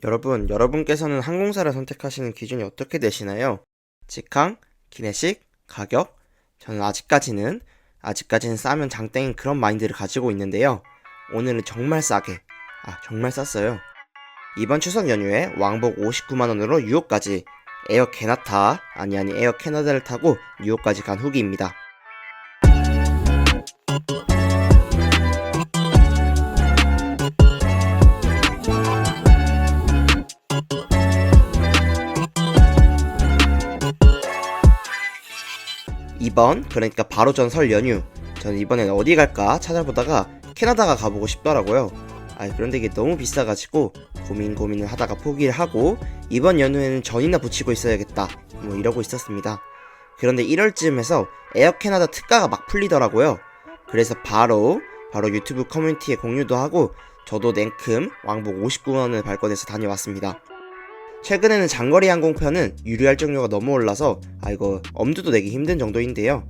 여러분께서는 항공사를 선택하시는 기준이 어떻게 되시나요? 직항, 기내식, 가격? 저는 아직까지는 싸면 장땡인 그런 마인드를 가지고 있는데요. 오늘은 정말 싸게, 정말 쌌어요. 이번 추석 연휴에 왕복 59만원으로 뉴욕까지 에어 캐나타, 에어 캐나다를 타고 뉴욕까지 간 후기입니다. 그러니까 바로 전 설 연휴, 저는 이번엔 어디 갈까 찾아보다가 캐나다가 가보고 싶더라고요. 그런데 이게 너무 비싸가지고 고민을 하다가 포기를 하고 이번 연휴에는 전이나 붙이고 있어야겠다 이러고 있었습니다. 그런데 1월쯤에서 에어 캐나다 특가가 막 풀리더라고요. 그래서 바로 유튜브 커뮤니티에 공유도 하고 저도 냉큼 왕복 59만원을 발권해서 다녀왔습니다. 최근에는 장거리 항공편은 유료 할증료가 너무 올라서 이거 엄두도 내기 힘든 정도인데요.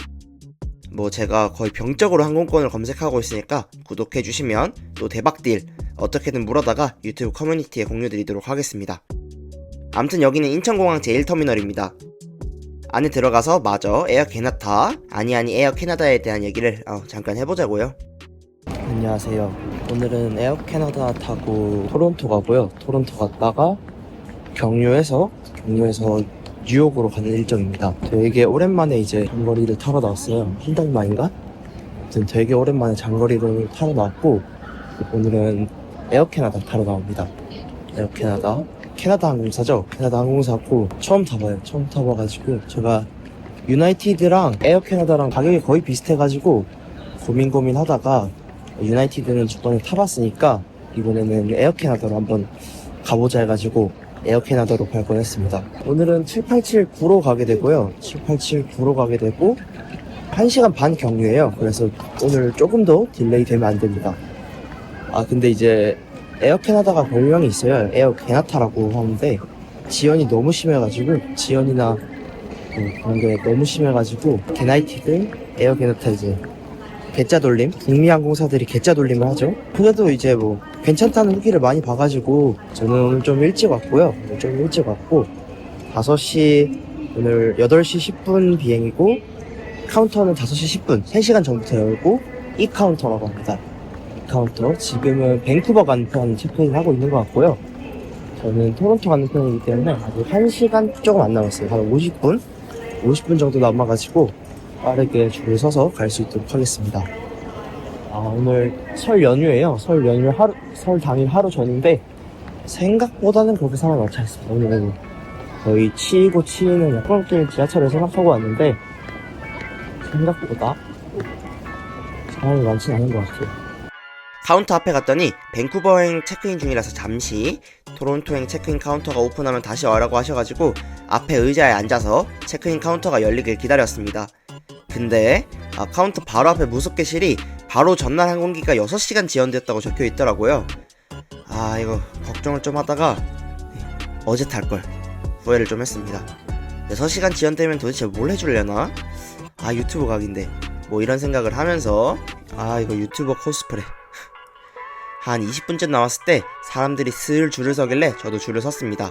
제가 거의 병적으로 항공권을 검색하고 있으니까 구독해주시면 또 대박딜 어떻게든 물어다가 유튜브 커뮤니티에 공유드리도록 하겠습니다. 암튼 여기는 인천공항 제1터미널입니다. 안에 들어가서 마저 에어 캐나다, 에어 캐나다에 대한 얘기를 잠깐 해보자고요. 안녕하세요. 오늘은 에어 캐나다 타고 토론토 가고요. 토론토 갔다가 경유해서 뉴욕으로 가는 일정입니다. 되게 오랜만에 이제 장거리를 타러 나왔어요. 한 달 만인가? 아무튼 되게 오랜만에 장거리를 타러 나왔고 오늘은 에어 캐나다 타러 나옵니다. 에어 캐나다 항공사죠. 캐나다 항공사고 처음 타봐요. 처음 타봐가지고 제가 유나이티드랑 에어 캐나다랑 가격이 거의 비슷해가지고 고민하다가 유나이티드는 저번에 타봤으니까 이번에는 에어 캐나다로 한번 가보자 해가지고 에어 캐나다로 발권했습니다. 오늘은 787-9로 가게 되고요. 787-9로 가게 되고 1시간 반 경유예요. 그래서 오늘 조금 더 딜레이 되면 안 됩니다. 근데 이제 에어 캐나다가 별명이 있어요. 에어 캐나타라고 하는데 지연이 너무 심해가지고 지연이나 그런 게 너무 심해가지고 개나이티드, 에어 캐나타 이제 개짜 돌림, 북미 항공사들이 개짜 돌림을 하죠. 그래도 이제 괜찮다는 후기를 많이 봐가지고 저는 오늘 좀 일찍 왔고요. 5시, 오늘 8시 10분 비행이고 카운터는 5시 10분, 3시간 전부터 열고 이 카운터라고 합니다. 이 카운터, 지금은 밴쿠버 가는 편 체크인 하고 있는 것 같고요. 저는 토론토 가는 편이기 때문에 아직 1시간 조금 안 남았어요. 한 50분 정도 남아가지고 빠르게 줄을 서서 갈 수 있도록 하겠습니다. 오늘 설 연휴예요. 설 당일 하루 전인데 생각보다는 그렇게 사람이 많지 않습니다. 오늘은 거의 치이는 약간길 지하철을 생각하고 왔는데 생각보다 사람이 많지는 않은 것 같아요. 카운터 앞에 갔더니 밴쿠버행 체크인 중이라서 잠시 토론토행 체크인 카운터가 오픈하면 다시 와라고 하셔가지고 앞에 의자에 앉아서 체크인 카운터가 열리길 기다렸습니다. 근데 카운터 바로 앞에 무섭게실이 바로 전날 항공기가 6시간 지연됐다고 적혀있더라고요. 이거 걱정을 좀 하다가 어제 탈걸 후회를 좀 했습니다. 6시간 지연되면 도대체 뭘 해주려나? 유튜브 각인데 이런 생각을 하면서 이거 유튜버 코스프레 한 20분쯤 나왔을 때 사람들이 슬 줄을 서길래 저도 줄을 섰습니다.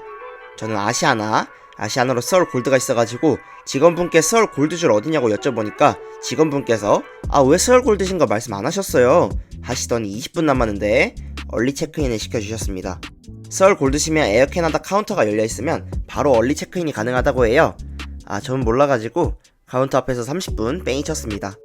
저는 아시아나로 서울 골드가 있어가지고 직원분께 서울 골드줄 어디냐고 여쭤보니까 직원분께서 왜 서울 골드신가 말씀 안 하셨어요 하시더니 20분 남았는데 얼리 체크인을 시켜주셨습니다. 서울 골드시면 에어 캐나다 카운터가 열려있으면 바로 얼리 체크인이 가능하다고 해요. 저는 몰라가지고 카운터 앞에서 30분 뺑이 쳤습니다.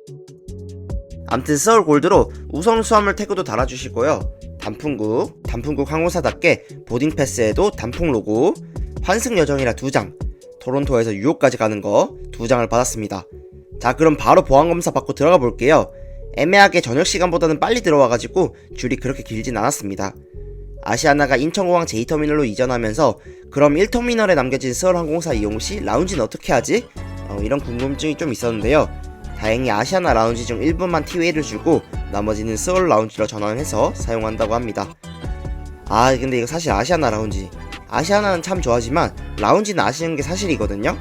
암튼 서울 골드로 우선 수화물 태그도 달아주시고요. 단풍국 항공사답게 보딩 패스에도 단풍 로고, 환승 여정이라 2장, 토론토에서 뉴욕까지 가는 거 2장을 받았습니다. 자, 그럼 바로 보안검사 받고 들어가 볼게요. 애매하게 저녁 시간보다는 빨리 들어와가지고 줄이 그렇게 길진 않았습니다. 아시아나가 인천공항 제2터미널로 이전하면서 그럼 1터미널에 남겨진 서울항공사 이용시 라운지는 어떻게 하지? 이런 궁금증이 좀 있었는데요. 다행히 아시아나 라운지 중 일부만 티웨이를 주고 나머지는 서울 라운지로 전환해서 사용한다고 합니다. 근데 이거 사실 아시아나는 참 좋아하지만 라운지는 아쉬운 게 사실이거든요.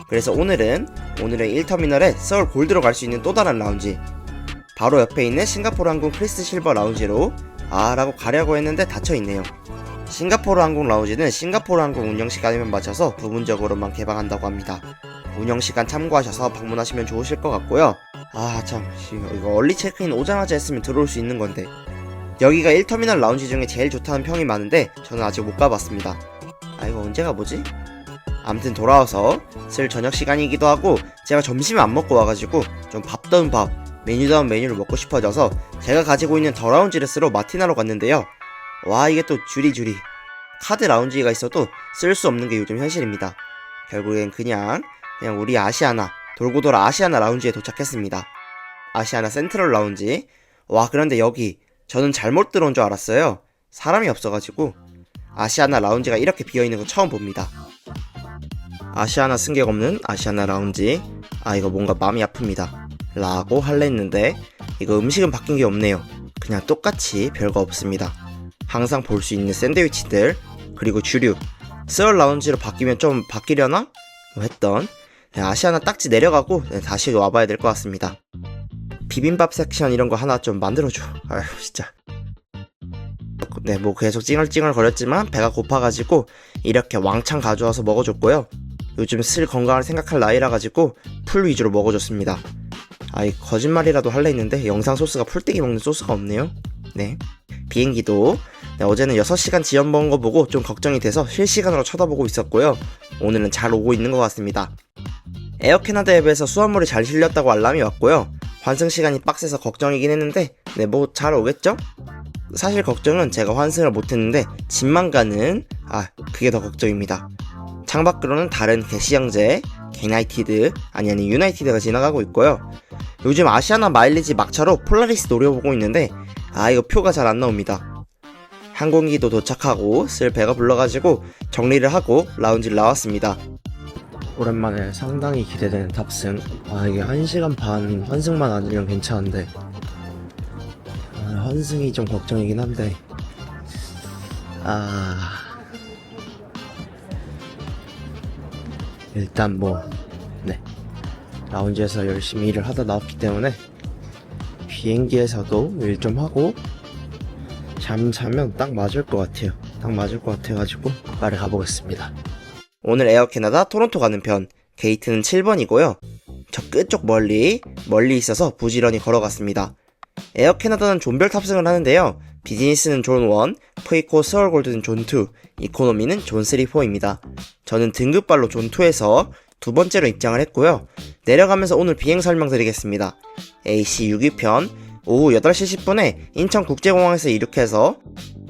그래서 오늘은 1터미널에 서울 골드로 갈 수 있는 또 다른 라운지, 바로 옆에 있는 싱가포르 항공 크리스 실버 라운지로 라고 가려고 했는데 닫혀있네요. 싱가포르 항공 라운지는 싱가포르 항공 운영시간에 맞춰서 부분적으로만 개방한다고 합니다. 운영시간 참고하셔서 방문하시면 좋으실 것 같고요. 아 참, 이거 얼리 체크인 오자마자 했으면 들어올 수 있는 건데. 여기가 1터미널 라운지 중에 제일 좋다는 평이 많은데 저는 아직 못 가봤습니다. 아 이거 언제 가보지? 아무튼 돌아와서 슬 저녁 시간이기도 하고 제가 점심을 안 먹고 와가지고 좀 밥다운 밥, 메뉴다운 메뉴를 먹고 싶어져서 제가 가지고 있는 더 라운지 레스로 마티나로 갔는데요. 와 이게 또 줄이 카드 라운지가 있어도 쓸 수 없는 게 요즘 현실입니다. 결국엔 그냥 우리 아시아나 돌고 돌아 아시아나 라운지에 도착했습니다. 아시아나 센트럴 라운지. 와 그런데 여기 저는 잘못 들어온 줄 알았어요. 사람이 없어가지고. 아시아나 라운지가 이렇게 비어있는 거 처음 봅니다. 아시아나 승객 없는 아시아나 라운지. 아 이거 뭔가 마음이 아픕니다 라고 할래 했는데 이거 음식은 바뀐 게 없네요. 그냥 똑같이 별거 없습니다. 항상 볼 수 있는 샌드위치들 그리고 주류. 스월 라운지로 바뀌면 좀 바뀌려나? 했던 아시아나 딱지 내려가고 다시 와봐야 될 것 같습니다. 비빔밥 섹션 이런 거 하나 좀 만들어줘. 아휴 진짜. 네, 뭐 계속 찡얼찡얼 거렸지만 배가 고파가지고 이렇게 왕창 가져와서 먹어줬고요. 요즘 슬 건강을 생각할 나이라 가지고 풀 위주로 먹어줬습니다. 아이 거짓말이라도 할래 했는데 영상 소스가 풀떼기 먹는 소스가 없네요. 네. 비행기도 어제는 6시간 지연 먹은 거 보고 좀 걱정이 돼서 실시간으로 쳐다보고 있었고요. 오늘은 잘 오고 있는 것 같습니다. 에어캐나다 앱에서 수화물이 잘 실렸다고 알람이 왔고요. 환승 시간이 빡세서 걱정이긴 했는데 네 뭐 잘 오겠죠? 사실 걱정은 제가 환승을 못했는데 집만 가는 그게 더 걱정입니다. 창밖으로는 다른 게시영제, 개나이티드 아니 유나이티드가 지나가고 있고요. 요즘 아시아나 마일리지 막차로 폴라리스 노려보고 있는데 이거 표가 잘 안 나옵니다. 항공기도 도착하고 슬 배가 불러가지고 정리를 하고 라운지를 나왔습니다. 오랜만에 상당히 기대되는 탑승. 이게 1시간 반 환승만 아니면 괜찮은데 환승이 좀 걱정이긴 한데 일단 라운지에서 열심히 일을 하다 나왔기 때문에 비행기에서도 일 좀 하고 잠 자면 딱 맞을 것 같아요. 딱 맞을 것 같아가지고 빨리 가보겠습니다. 오늘 에어캐나다 토론토 가는 편 게이트는 7번이고요 저 끝쪽 멀리 있어서 부지런히 걸어갔습니다. 에어캐나다는 존별 탑승을 하는데요. 비즈니스는 존 1, 프이코 스월 골드는 존 2, 이코노미는 존 3, 4입니다. 저는 등급발로 존 2에서 두 번째로 입장을 했고요. 내려가면서 오늘 비행 설명드리겠습니다. AC 6위편 오후 8시 10분에 인천국제공항에서 이륙해서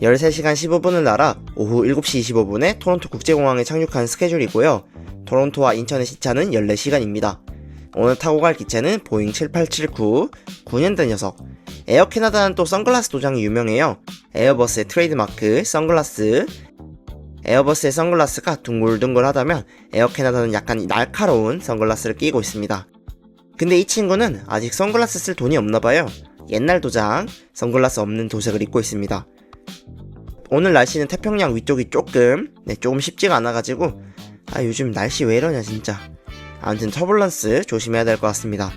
13시간 15분을 날아 오후 7시 25분에 토론토 국제공항에 착륙한 스케줄이고요. 토론토와 인천의 시차는 14시간입니다. 오늘 타고 갈 기체는 보잉 7879 9년대 녀석. 에어캐나다는 또 선글라스 도장이 유명해요. 에어버스의 트레이드마크 선글라스. 에어버스의 선글라스가 둥글둥글하다면 에어캐나다는 약간 날카로운 선글라스를 끼고 있습니다. 근데 이 친구는 아직 선글라스 쓸 돈이 없나봐요. 옛날 도장 선글라스 없는 도색을 입고 있습니다. 오늘 날씨는 태평양 위쪽이 조금 쉽지가 않아가지고 요즘 날씨 왜 이러냐 진짜. 아무튼 터뷸런스 조심해야 될 것 같습니다.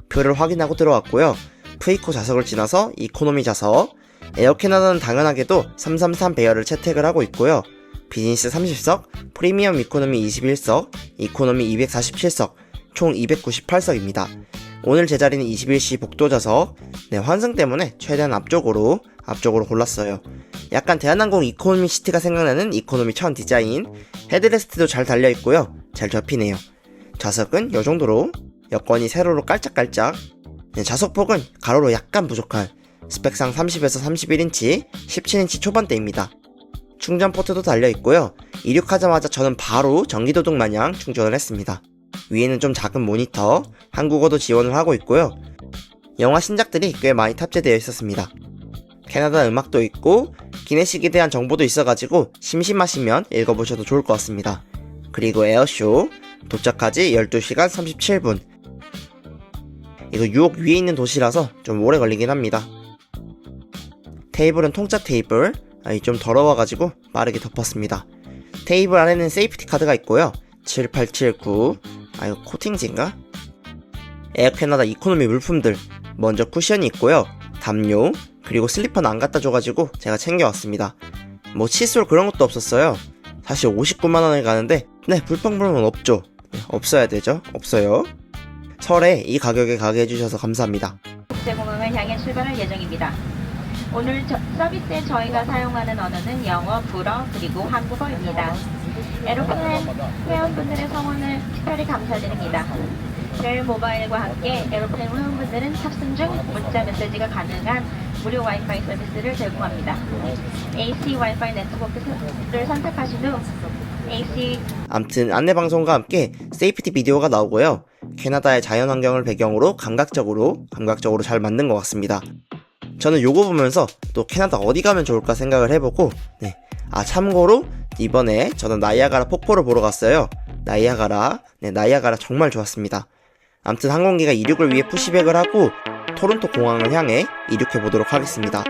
표를 확인하고 들어왔고요. 프이코 좌석을 지나서 이코노미 좌석. 에어캐나다는 당연하게도 333 배열을 채택을 하고 있고요. 비즈니스 30석, 프리미엄 이코노미 21석, 이코노미 247석, 총 298석입니다. 오늘 제 자리는 21시 복도 좌석. 환승 때문에 최대한 앞쪽으로 골랐어요. 약간 대한항공 이코노미 시트가 생각나는 이코노미 천 디자인. 헤드레스트도 잘 달려있고요. 잘 접히네요. 좌석은 요정도로 여권이 세로로 깔짝깔짝. 좌석폭은 가로로 약간 부족한 스펙상 30에서 31인치 17인치 초반대입니다. 충전 포트도 달려있고요. 이륙하자마자 저는 바로 전기도둑 마냥 충전을 했습니다. 위에는 좀 작은 모니터, 한국어도 지원을 하고 있고요. 영화 신작들이 꽤 많이 탑재되어 있었습니다. 캐나다 음악도 있고 기내식에 대한 정보도 있어가지고 심심하시면 읽어보셔도 좋을 것 같습니다. 그리고 에어쇼 도착까지 12시간 37분. 이거 유혹 위에 있는 도시라서 좀 오래 걸리긴 합니다. 테이블은 통짜 테이블. 좀 더러워가지고 빠르게 덮었습니다. 테이블 안에는 세이프티 카드가 있고요. 7879. 이거 코팅지인가? 에어캐나다 이코노미 물품들. 먼저 쿠션이 있고요. 담요 그리고 슬리퍼는 안 갖다 줘가지고 제가 챙겨왔습니다. 뭐 칫솔 그런 것도 없었어요. 사실 59만원을 가는데 불평불만 없죠. 없어야 되죠. 없어요. 설에 이 가격에 가게 해주셔서 감사합니다. 국제공항을 향해 출발할 예정입니다. 오늘 서비스에 저희가 사용하는 언어는 영어, 불어, 그리고 한국어입니다. 에로플랜 회원분들의 성원을 특별히 감사드립니다. 벨 모바일과 함께 에로플랜 회원분들은 탑승 중 문자 메시지가 가능한 무료 와이파이 서비스를 제공합니다. AC 와이파이 네트워크를 선택하신 후 암튼 안내방송과 함께 세이프티 비디오가 나오고요. 캐나다의 자연환경을 배경으로 감각적으로 잘 만든 것 같습니다. 저는 요거 보면서 또 캐나다 어디 가면 좋을까 생각을 해보고 참고로 이번에 저는 나이아가라 폭포를 보러 갔어요. 나이아가라 정말 좋았습니다. 암튼 항공기가 이륙을 위해 푸시백을 하고 토론토 공항을 향해 이륙해 보도록 하겠습니다.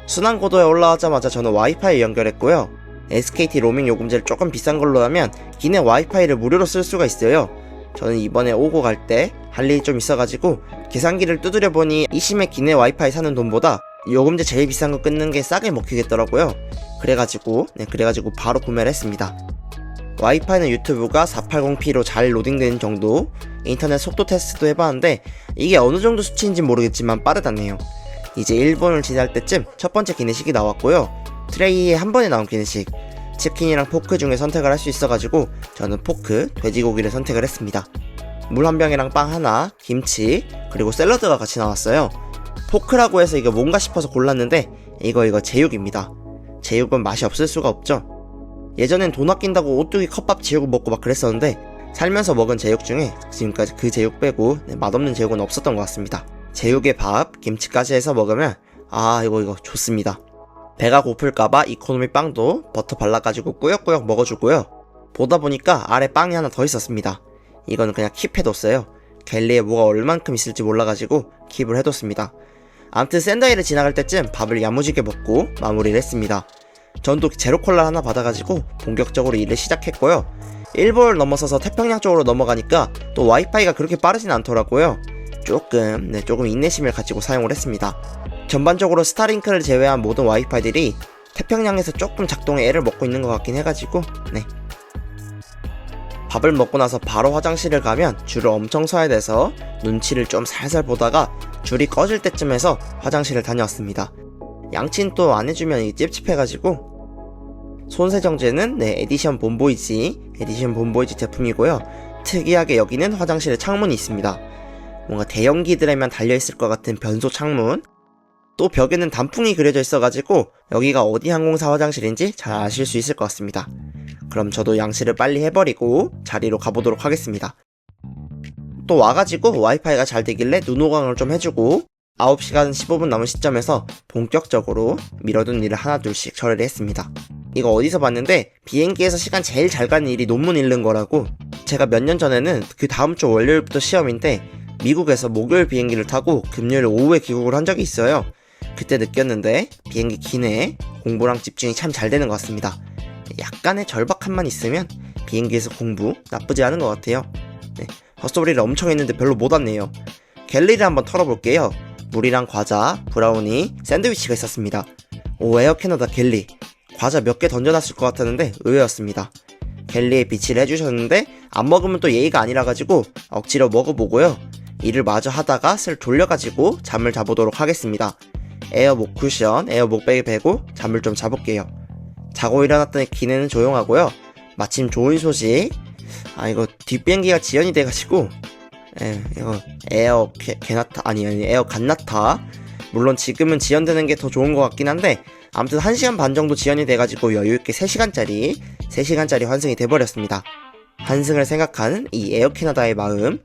순환고도에 올라가자마자 저는 와이파이 연결했고요. SKT 로밍 요금제를 조금 비싼 걸로 하면 기내 와이파이를 무료로 쓸 수가 있어요. 저는 이번에 오고 갈 때 할 일이 좀 있어가지고 계산기를 두드려 보니 이심에 기내 와이파이 사는 돈보다 요금제 제일 비싼 거 끊는 게 싸게 먹히겠더라고요. 그래가지고 바로 구매를 했습니다. 와이파이는 유튜브가 480p로 잘 로딩되는 정도, 인터넷 속도 테스트도 해봤는데 이게 어느 정도 수치인지 모르겠지만 빠르다네요. 이제 일본을 지날 때쯤 첫 번째 기내식이 나왔고요. 트레이에 한 번에 나온 기내식, 치킨이랑 포크 중에 선택을 할 수 있어가지고 저는 포크, 돼지고기를 선택을 했습니다. 물 한 병이랑 빵 하나, 김치, 그리고 샐러드가 같이 나왔어요. 포크라고 해서 이거 뭔가 싶어서 골랐는데 이거 제육입니다. 제육은 맛이 없을 수가 없죠. 예전엔 돈 아낀다고 오뚜기 컵밥 제육 먹고 막 그랬었는데 살면서 먹은 제육 중에 지금까지 그 제육 빼고 맛없는 제육은 없었던 것 같습니다. 제육에 밥, 김치까지 해서 먹으면 이거 좋습니다. 배가 고플까봐 이코노미 빵도 버터 발라가지고 꾸역꾸역 먹어주고요. 보다 보니까 아래 빵이 하나 더 있었습니다. 이거는 그냥 킵해뒀어요. 갤리에 뭐가 얼만큼 있을지 몰라가지고 킵을 해뒀습니다. 암튼 샌더힐을 지나갈 때쯤 밥을 야무지게 먹고 마무리를 했습니다. 전 또 제로콜라 하나 받아가지고 본격적으로 일을 시작했고요. 일본을 넘어서서 태평양 쪽으로 넘어가니까 또 와이파이가 그렇게 빠르진 않더라고요. 조금 인내심을 가지고 사용을 했습니다. 전반적으로 스타링크를 제외한 모든 와이파이들이 태평양에서 조금 작동에 애를 먹고 있는 것 같긴 해가지고 밥을 먹고 나서 바로 화장실을 가면 줄을 엄청 서야 돼서 눈치를 좀 살살 보다가 줄이 꺼질 때쯤에서 화장실을 다녀왔습니다. 양치는 또 안 해주면 찝찝해가지고 손세정제는 에디션 본보이지 제품이고요. 특이하게 여기는 화장실에 창문이 있습니다. 뭔가 대형기들에만 달려있을 것 같은 변소 창문, 또 벽에는 단풍이 그려져 있어가지고 여기가 어디 항공사 화장실인지 잘 아실 수 있을 것 같습니다. 그럼 저도 양치를 빨리 해버리고 자리로 가보도록 하겠습니다. 또 와가지고 와이파이가 잘 되길래 눈호강을 좀 해주고 9시간 15분 남은 시점에서 본격적으로 미뤄둔 일을 하나둘씩 처리를 했습니다. 이거 어디서 봤는데 비행기에서 시간 제일 잘 가는 일이 논문 읽는 거라고. 제가 몇 년 전에는 그 다음 주 월요일부터 시험인데 미국에서 목요일 비행기를 타고 금요일 오후에 귀국을 한 적이 있어요. 그때 느꼈는데 비행기 기내에 공부랑 집중이 참 잘 되는 것 같습니다. 약간의 절박함만 있으면 비행기에서 공부 나쁘지 않은 것 같아요. 헛소리를 엄청 했는데 별로 못 왔네요. 갤리를 한번 털어볼게요. 물이랑 과자, 브라우니, 샌드위치가 있었습니다. 에어 캐나다 갤리. 과자 몇 개 던져놨을 것 같았는데 의외였습니다. 갤리에 비치를 해주셨는데 안 먹으면 또 예의가 아니라가지고 억지로 먹어보고요. 일을 마저 하다가 슬 돌려가지고 잠을 자보도록 하겠습니다. 에어 목 쿠션, 에어 목베개 베고 잠을 좀 자볼게요. 자고 일어났더니 기내는 조용하고요. 마침 좋은 소식. 이거 뒷비행기가 지연이 돼가지고 이거 에어 에어 갓나타. 물론 지금은 지연되는 게 더 좋은 것 같긴 한데 아무튼 1시간 반 정도 지연이 돼가지고 여유있게 3시간짜리 환승이 돼버렸습니다. 환승을 생각하는 이 에어 캐나다의 마음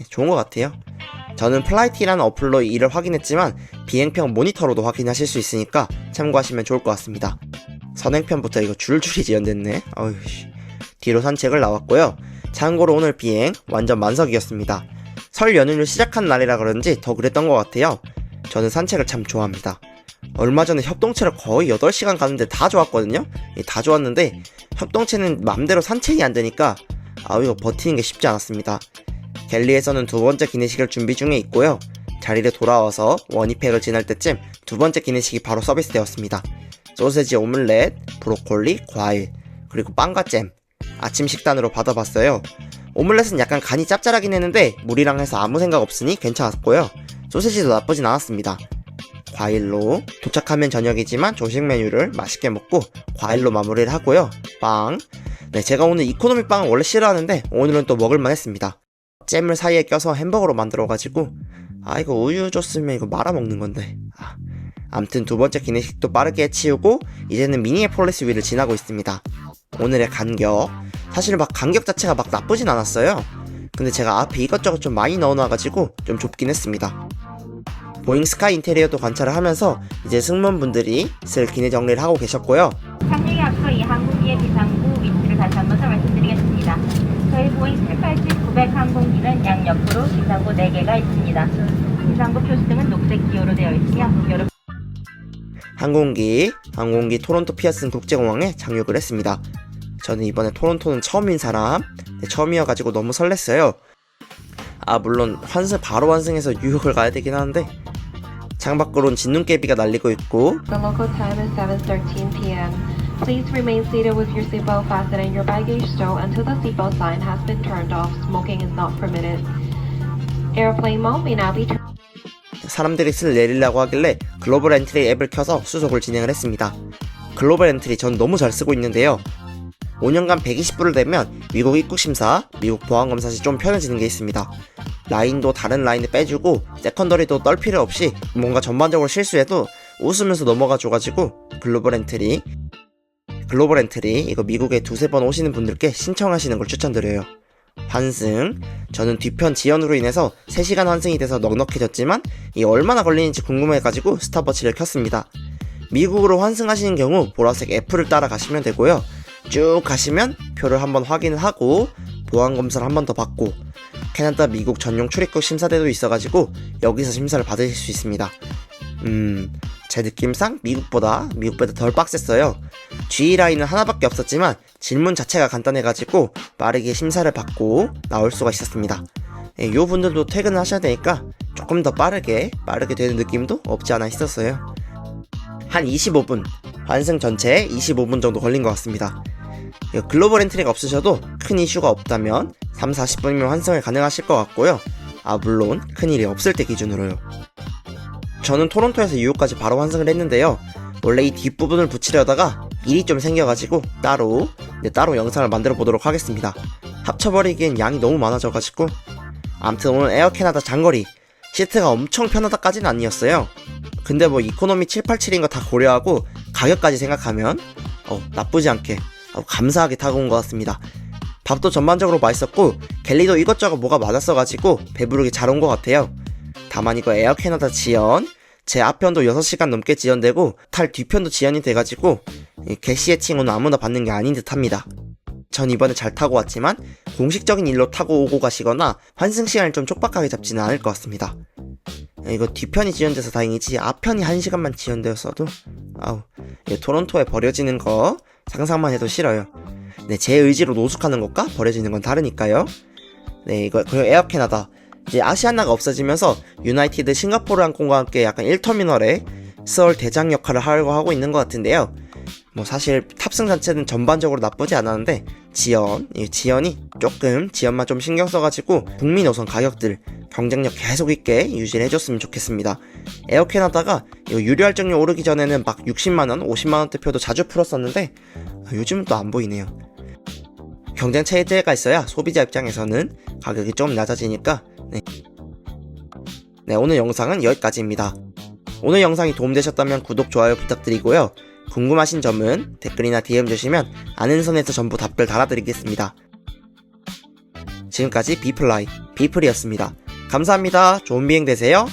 좋은 것 같아요. 저는 플라이티라는 어플로 이를 확인했지만 비행편 모니터로도 확인하실 수 있으니까 참고하시면 좋을 것 같습니다. 선행편부터 이거 줄줄이 지연됐네. 뒤로 산책을 나왔고요. 참고로 오늘 비행 완전 만석이었습니다. 설 연휴를 시작한 날이라 그런지 더 그랬던 것 같아요. 저는 산책을 참 좋아합니다. 얼마 전에 협동체를 거의 8시간 가는데 다 좋았거든요. 다 좋았는데 협동체는 맘대로 산책이 안 되니까 이거 버티는 게 쉽지 않았습니다. 갤리에서는 두 번째 기내식을 준비 중에 있고요. 자리에 돌아와서 원이팩을 지날 때쯤 두 번째 기내식이 바로 서비스되었습니다. 소세지 오믈렛, 브로콜리, 과일, 그리고 빵과 잼, 아침 식단으로 받아봤어요. 오믈렛은 약간 간이 짭짤하긴 했는데 물이랑 해서 아무 생각 없으니 괜찮았고요. 소세지도 나쁘진 않았습니다. 과일로, 도착하면 저녁이지만 조식 메뉴를 맛있게 먹고 과일로 마무리를 하고요. 빵, 제가 오늘 이코노미 빵은 원래 싫어하는데 오늘은 또 먹을만 했습니다. 잼을 사이에 껴서 햄버거로 만들어가지고 이거 우유 줬으면 이거 말아먹는 건데. 암튼 두 번째 기내식도 빠르게 치우고 이제는 미니애폴리스 위를 지나고 있습니다. 오늘의 간격, 사실 막 간격 자체가 막 나쁘진 않았어요. 근데 제가 앞에 이것저것 좀 많이 넣어놔가지고 좀 좁긴 했습니다. 보잉 스카이 인테리어도 관찰을 하면서 이제 승무원분들이 슬 기내 정리를 하고 계셨고요. 착륙에 앞서 이 항공기의 비상구 위치를 다시 한번 더 말씀드리겠습니다. 저희 보잉 787-900 항공기는 양옆으로 비상구 4개가 있습니다. 비상구 표시등은 녹색 기호로 되어 있으며 항공기 토론토 피어슨 국제공항에 착륙을 했습니다. 저는 이번에 토론토는 처음인 사람, 처음이어가지고 너무 설렜어요. 물론 바로 환승해서 뉴욕을 가야 되긴 하는데 창밖으로는 진눈깨비가 날리고 있고 The local time is 7:13 p.m. Please remain seated with your seatbelt fastened and your baggage stowed until the seatbelt sign has been turned off. Smoking is not permitted. Airplane mode may now be turned. 사람들이 슬 내리려고 하길래 글로벌 엔트리 앱을 켜서 수속을 진행을 했습니다. 글로벌 엔트리 전 너무 잘 쓰고 있는데요. 5년간 120불을 내면 미국 입국심사, 미국 보안검사 시 좀 편해지는 게 있습니다. 라인도 다른 라인에 빼주고 세컨더리도 떨 필요 없이 뭔가 전반적으로 실수해도 웃으면서 넘어가줘가지고 글로벌 엔트리 이거 미국에 2-3번 오시는 분들께 신청하시는 걸 추천드려요. 환승, 저는 뒤편 지연으로 인해서 3시간 환승이 돼서 넉넉해졌지만 이 얼마나 걸리는지 궁금해가지고 스탑워치를 켰습니다. 미국으로 환승하시는 경우 보라색 F를 따라 가시면 되고요. 쭉 가시면 표를 한번 확인을 하고 보안검사를 한 번 더 받고 캐나다 미국 전용 출입국 심사대도 있어가지고 여기서 심사를 받으실 수 있습니다. 제 느낌상 미국보다 덜 빡셌어요. G라인은 하나밖에 없었지만 질문 자체가 간단해가지고 빠르게 심사를 받고 나올 수가 있었습니다. 요 분들도 퇴근을 하셔야 되니까 조금 더 빠르게 되는 느낌도 없지 않아 있었어요. 한 25분, 환승 전체에 25분 정도 걸린 것 같습니다. 글로벌 엔트리가 없으셔도 큰 이슈가 없다면 3-40분이면 환승을 가능하실 것 같고요. 물론 큰일이 없을 때 기준으로요. 저는 토론토에서 뉴욕까지 바로 환승을 했는데요. 원래 이 뒷부분을 붙이려다가 일이 좀 생겨가지고 따로 영상을 만들어 보도록 하겠습니다. 합쳐버리기엔 양이 너무 많아져가지고. 암튼 오늘 에어 캐나다 장거리 시트가 엄청 편하다까지는 아니었어요. 근데 이코노미 787인 거 다 고려하고 가격까지 생각하면 나쁘지 않게 감사하게 타고 온 것 같습니다. 밥도 전반적으로 맛있었고 갤리도 이것저것 뭐가 맞았어가지고 배부르게 잘 온 것 같아요. 다만 이거 에어 캐나다 지연, 제 앞편도 6시간 넘게 지연되고 탈 뒤편도 지연이 돼가지고 개시의 칭호는 아무나 받는 게 아닌 듯 합니다. 전 이번에 잘 타고 왔지만 공식적인 일로 타고 오고 가시거나 환승 시간을 좀 촉박하게 잡지는 않을 것 같습니다. 이거 뒤편이 지연돼서 다행이지 앞편이 1시간만 지연되었어도 토론토에 버려지는 거 상상만 해도 싫어요. 제 의지로 노숙하는 것과 버려지는 건 다르니까요. 그리고 에어 캐나다 이제 아시아나가 없어지면서 유나이티드 싱가포르 항공과 함께 약간 1터미널에 서울 대장 역할을 하려고 있는 것 같은데요. 사실 탑승 자체는 전반적으로 나쁘지 않았는데 지연만 좀 신경 써가지고 북미 노선 가격들 경쟁력 계속 있게 유지를 해줬으면 좋겠습니다. 에어 캐나다가 유료 할증료 오르기 전에는 막 60만원, 50만원대 표도 자주 풀었었는데 요즘은 또 안 보이네요. 경쟁 체제가 있어야 소비자 입장에서는 가격이 좀 낮아지니까 오늘 영상은 여기까지입니다. 오늘 영상이 도움되셨다면 구독, 좋아요 부탁드리고요. 궁금하신 점은 댓글이나 DM 주시면 아는 선에서 전부 답글 달아드리겠습니다. 지금까지 비플라이 비플이었습니다. 감사합니다. 좋은 비행 되세요.